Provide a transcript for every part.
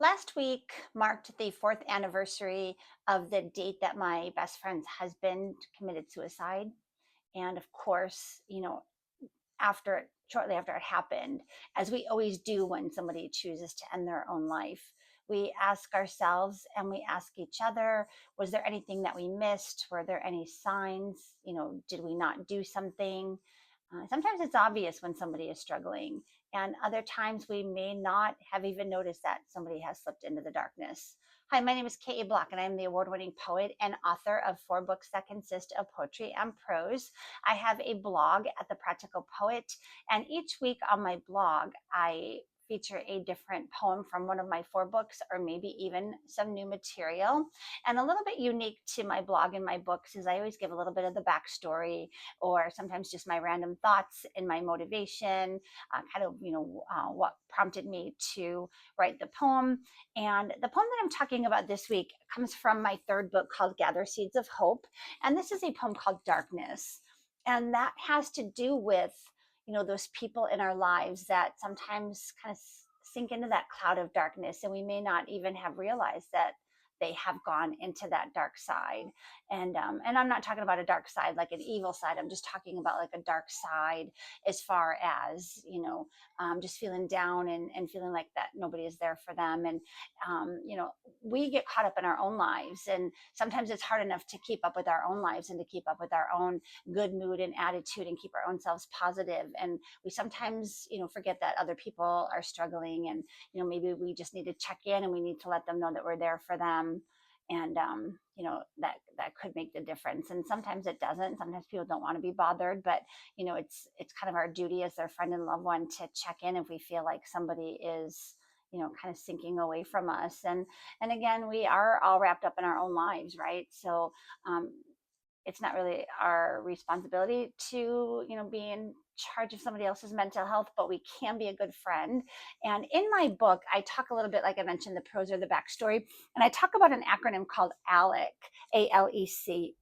Last week marked the fourth anniversary of the date that my best friend's husband committed suicide. And of course, shortly after it happened, as we always do when somebody chooses to end their own life, we ask ourselves and we ask each other, was there anything that we missed? Were there any signs? Did we not do something? Sometimes it's obvious when somebody is struggling, and other times we may not have even noticed that somebody has slipped into the darkness. Hi, my name is Kate Bloch, and I'm the award winning poet and author of 4 books that consist of poetry and prose. I have a blog at The Practical Poet, and each week on my blog, I feature a different poem from one of my 4 books, or maybe even some new material. And a little bit unique to my blog and my books is I always give a little bit of the backstory, or sometimes just my random thoughts and my motivation, what prompted me to write the poem. And the poem that I'm talking about this week comes from my 3rd book called Gather Seeds of Hope. And this is a poem called Darkness. And that has to do with, those people in our lives that sometimes kind of sink into that cloud of darkness. And we may not even have realized that they have gone into that dark side. And I'm not talking about a dark side like an evil side. I'm just talking about like a dark side as far as, just feeling down and feeling like that nobody is there for them. And, we get caught up in our own lives. And sometimes it's hard enough to keep up with our own lives and to keep up with our own good mood and attitude and keep our own selves positive. And we sometimes, forget that other people are struggling, and, maybe we just need to check in and we need to let them know that we're there for them. And that could make the difference. And sometimes it doesn't. Sometimes people don't want to be bothered, but it's kind of our duty as their friend and loved one to check in if we feel like somebody is kind of sinking away from us. And again, we are all wrapped up in our own lives, right? So it's not really our responsibility to be in charge of somebody else's mental health, but we can be a good friend. And in my book, I talk a little bit, like I mentioned, the prose or the backstory, and I talk about an acronym called ALEC, ALEC,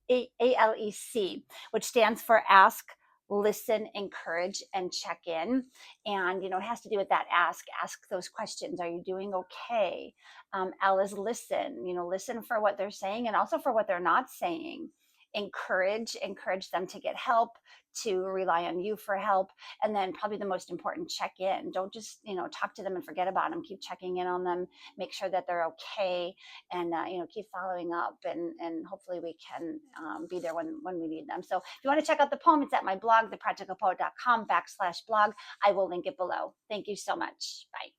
which stands for Ask, Listen, Encourage, and Check In. And it has to do with that ask those questions. Are you doing okay? L is listen, listen for what they're saying and also for what they're not saying. Encourage them to get help, to rely on you for help. And then probably the most important, check in. Don't just talk to them and forget about them. Keep checking in on them, make sure that they're okay, and keep following up, and hopefully we can be there when we need them. So if you want to check out the poem, it's at my blog, thepracticalpoet.com/blog. I will link it below. Thank you so much. Bye.